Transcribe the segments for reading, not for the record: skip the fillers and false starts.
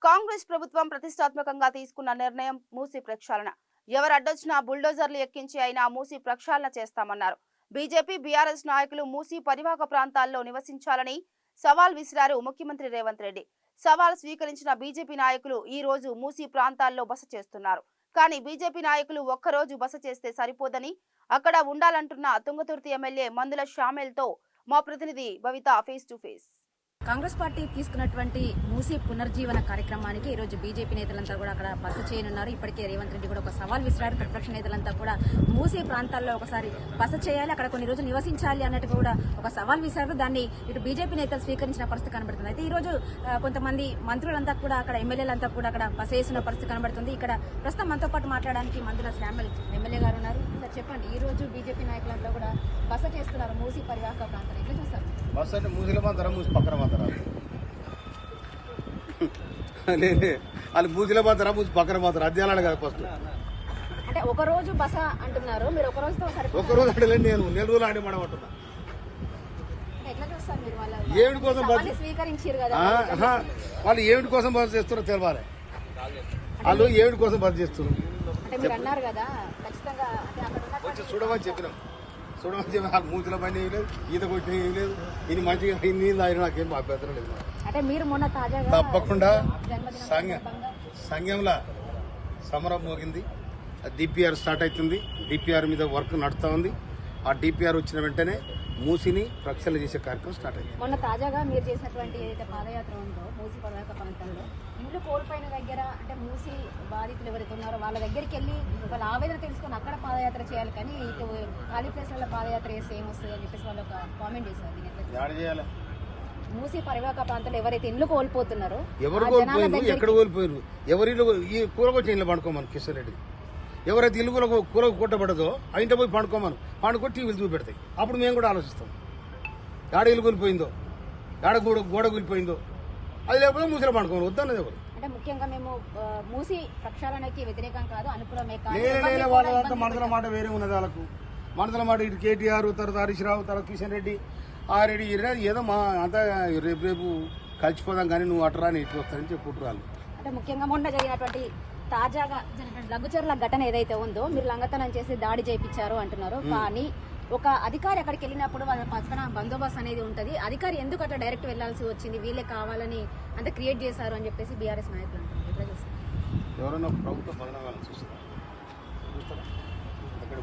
కాంగ్రెస్ ప్రభుత్వం ప్రతిష్టాత్మకంగా తీసుకున్న నిర్ణయం మూసీ ప్రక్షాళన. ఎవరు అడ్డొచ్చినా బుల్డోజర్లు ఎక్కించి అయినా మూసీ ప్రక్షాళన చేస్తామన్నారు. బీజేపీ బీఆర్ఎస్ నాయకులు మూసీ పరివాహక ప్రాంతాల్లో నివసించాలని సవాల్ విసిరారు ముఖ్యమంత్రి రేవంత్ రెడ్డి. సవాల్ స్వీకరించిన బీజేపీ నాయకులు ఈ రోజు మూసీ ప్రాంతాల్లో బస చేస్తున్నారు. కానీ బీజేపీ నాయకులు ఒక్కరోజు బస చేస్తే సరిపోదని అక్కడ ఉండాలంటున్న తుంగతుర్తి ఎమ్మెల్యే మందుల షామేల్తో మా ప్రతినిధి Bhavitha face to face. Congress party తీసుకున్నటువంటి మూసీ పునర్జీవన కార్యక్రమానికి ఈ రోజు బీజేపీ నేతలంతా కూడా అక్కడ బస చేయనున్నారు. ఇప్పటికే రేవంత్ రెడ్డి కూడా ఒక సవాల్ విసిరారు. ప్రతిపక్ష నేతలంతా కూడా మూసీ ప్రాంతాల్లో ఒకసారి బస చేయాలి, అక్కడ కొన్ని రోజులు నివసించాలి అన్నట్టు కూడా ఒక సవాల్ విసిరారు. దాన్ని ఇటు బీజేపీ నేతలు స్వీకరించిన పరిస్థితి కనబడుతుంది. అయితే ఈ రోజు కొంతమంది మంత్రులంతా కూడా అక్కడ ఎమ్మెల్యేలంతా కూడా అక్కడ బస చేసిన పరిస్థితి కనబడుతుంది. ఇక్కడ ప్రస్తుతం మనతో పాటు మాట్లాడడానికి మందుల శ్యామల్ ఎమ్మెల్యే గారు ఉన్నారు. సార్ చెప్పండి, ఈ రోజు బీజేపీ నాయకులంతా కూడా బస చేస్తున్నారు మూసీ పరివాహక ప్రాంతాలు, ఎట్లా చూస్తారు? బస్ అంటే మూసిల మాత్రం మూసి పక్కన మాత్రం వాళ్ళు మూసిల మాత్రం మూసి పక్కన మాత్రం అధ్యాయాలు కదా. ఫస్ట్ అంటే ఒక రోజు బస అంటున్నారు, మీరు ఒక రోజుతో ఒక రోజు ఆడలే, నేను నెల రోజులు ఆడి మాడమంటున్నా. ఎట్లా చూస్తారు మీరు? ఏమిటి కోసం స్వీకరించారు కదా, వాళ్ళు ఏమిటి కోసం బస్ చేస్తున్నారో తెలవాలి. వాళ్ళు ఏమిటి కోసం బస్ చేస్తున్నారు అంటే మీరు అన్నారు కదా ఖచ్చితంగా వచ్చి చూడమని చెప్పినాం. చూడమని చెప్పి వాళ్ళు మూతిలో పని ఏం లేదు, ఈత కొట్టిన ఏం లేదు. ఇది మంచిగా నీళ్ళు ఆయన నాకేం అభ్యంతరం లేదు. అంటే మీరు మొన్న తాజాగా తప్పకుండా సంఘంలో సమరం మోగింది. డిపిఆర్ స్టార్ట్ అవుతుంది. డిపిఆర్ మీద వర్క్ నడుస్తూ ఉంది. ఆ డిపిఆర్ వచ్చిన వెంటనే మూసిని ప్రక్షాళన చేసే కార్యక్రమం స్టార్ట్ అయింది. మొన్న తాజాగా మీరు చేసినటువంటి ఏదైతే పాదయాత్ర ఉందో మూసీ పరివాహక ప్రాంతంలో ఇండ్లు కోల్పోయిన దగ్గర, అంటే మూసీ బాధితులు ఎవరైతే ఉన్నారో వాళ్ళ దగ్గరికి వెళ్ళి వాళ్ళ ఆవేదన తెలుసుకొని అక్కడ పాదయాత్ర చేయాలి, కానీ ఇటు ఖాళీ ప్లేస్లలో పాదయాత్ర చేస్తే ఏమొస్తుంది అని చెప్పేసి వాళ్ళు ఒక కామెంట్ చేశారు. మూసీ పరివాహక ప్రాంతంలో ఎవరైతే ఇండ్లు కోల్పోతున్నారో, ఎవరు కోల్పోయారు, ఎక్కడ కోల్పోయారు, ఎవరిలో ఈ కూరకొచ్చి ఇంట్లో పండుకోమని కిషన్ రెడ్డి. ఎవరైతే ఇల్లు కూర కొట్టబడదో ఆ ఇంట్లో పోయి పండుకోమను, పండుకొని టీవీలు చూపెడతాయి. అప్పుడు మేము కూడా ఆలోచిస్తాం, ఆడ ఇల్లు కూలిపోయిందో, ఆడ గోడ కూలిపోయిందో, అది లేకపోతే మూసిలో పండుకోమని వద్దన్నది ఎవరు. అంటే ముఖ్యంగా మేము మూసీ ప్రక్షాళనకి వ్యతిరేకం కాదు, అనుకూలమే కాదు. వాళ్ళంతా మనసుల మాట వేరే ఉన్నది. వాళ్ళకు మనసుల మాట ఇటు కేటీఆర్, తర్వాత హరీష్ రావు, తర్వాత కిషన్ రెడ్డి, ఆ రెడ్డి ఏదో మా అంతా రేపు కలిసిపోదాం కానీ నువ్వు అటరా అని ఇటు వస్తారని చెప్పుకుంటారు వాళ్ళు. అంటే ముఖ్యంగా మొన్న జరిగినటువంటి తాజాగా జరిగినటువంటి లఘుచర్ల ఘటన ఏదైతే ఉందో, మీరు లంగతనం చేసి దాడి చేయించారు అంటున్నారు. కానీ ఒక అధికారి అక్కడికి వెళ్ళినప్పుడు వాళ్ళ పక్కన బందోబస్తు అనేది ఉంటుంది. అధికారి ఎందుకు అట్లా డైరెక్ట్ వెళ్లాల్సి వచ్చింది, వీళ్ళే కావాలని అంత క్రియేట్ చేశారు అని చెప్పేసి బీఆర్ఎస్ నాయకులు అంటున్నారు. ఎట్లా చూస్తారు? ఎవరైనా ప్రభుత్వ బదనాలను చూస్తారా? అక్కడ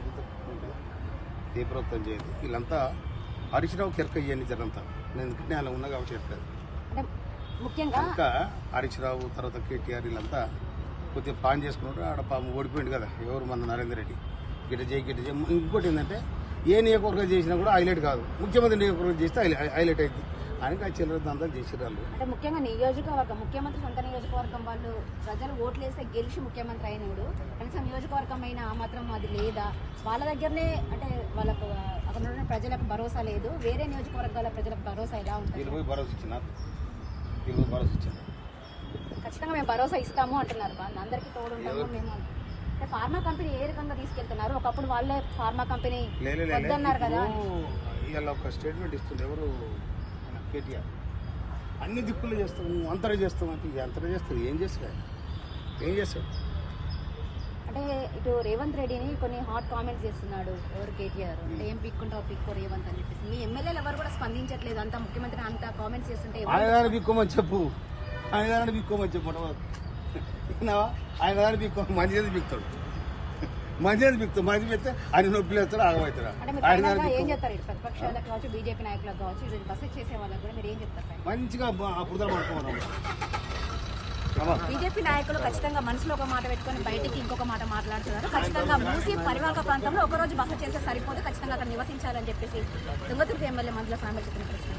ఏ ప్రభుత్వం చేయదు. వీళ్ళంతా హరీష్ రావు కెరక ఇవన్నీ జరంతా, నేను ఎందుకంటే అలా ఉన్నా కాబట్టి చెప్పలేదు. అంటే ముఖ్యంగా ఇంకా హరీష్ రావు, తర్వాత కేటీఆర్ వీళ్ళంతా కొద్దిగా ప్లాన్ చేసుకున్నారు. ఆడ పాపం ఓడిపోయింది కదా ఎవరు, మన నరేందర్ రెడ్డి. గిట్ట చేయి. ఇంకోటి ఏంటంటే ఏ నియోజకవర్గం చేసినా కూడా హైలైట్ కాదు, ముఖ్యమంత్రి నియోజకవర్గం చేస్తే హైలైట్ అయింది అని చిల్లర దంతాలు చేసిరాళ్ళు. అంటే ముఖ్యంగా నియోజకవర్గం, ముఖ్యమంత్రి సొంత నియోజకవర్గం వాళ్ళు ప్రజలు ఓట్లేస్తే గెలిచి ముఖ్యమంత్రి అయినప్పుడు కనీసం నియోజకవర్గం అయినా ఆ మాత్రం అది లేదా? వాళ్ళ దగ్గరనే అంటే వాళ్ళకు అక్కడ ఉన్న ప్రజలకు భరోసా లేదు, వేరే నియోజకవర్గాల ప్రజలకు భరోసా ఎలా ఉంటుంది? భరోసా ఇచ్చిన ఖచ్చితంగా మేము భరోసా ఇస్తాము అంటున్నారు. వాళ్ళు అందరికీ తోడుంటాము మేము. అంటే ఫార్మా కంపెనీ ఏ రకంగా తీసుకెళ్తున్నారు? ఒకప్పుడు వాళ్ళే ఫార్మా కంపెనీ వద్దన్నారు కదా. ఇవాళ ఒక స్టేట్మెంట్ ఇస్తుంది ఎవరు, కేటీఆర్. అన్ని దిక్కులు చేస్తాం, నువ్వు అంతరే చేస్తావు అంటే అంతరే చేస్తుంది. ఏం చేస్తాడు? అంటే ఇటు రేవంత్ రెడ్డిని కొన్ని హాట్ కామెంట్స్ చేస్తున్నాడు ఎవరు, కేటీఆర్. అంటే ఏం పిక్కుంటావు పిక్కో రేవంత్ అని చెప్పేసి. మీ ఎమ్మెల్యేలు ఎవరు కూడా స్పందించట్లేదు, అంతా ముఖ్యమంత్రి అంతా కామెంట్స్ చేస్తుంటే ఆయన పిక్కోమని చెప్పు, ఆయన పిక్కోమని చెప్పు. ఆయన దాన్ని బిక్కు, మంచి చేసి బిక్తాడు, మంచి చేసి బిక్తాడు. మంచి పెడితే ఆయన నొప్పిలు వేస్తాడు, ఆగమవుతాడు. ఏం చెప్తారు ప్రతిపక్షాలకు కావచ్చు, బీజేపీ నాయకులకు కావచ్చు, ఇది బస్ చేసే వాళ్ళకి కూడా మీరు ఏం చెప్తారు? మంచిగా అప్పుడు పడుకోమన్నాం. బీజేపీ నాయకులు ఖచ్చితంగా మనసులో ఒక మాట పెట్టుకుని బయటికి ఇంకొక మాట మాట్లాడుతున్నారు. ఖచ్చితంగా మూసీ పరివాహక ప్రాంతంలో ఒకరోజు బస చేస్తే సరిపోదు, ఖచ్చితంగా అక్కడ నివసించాలని చెప్పేసి తుంగతుర్తి ఎమ్మెల్యే మందుల సామెత చెప్పిన ప్రశ్న.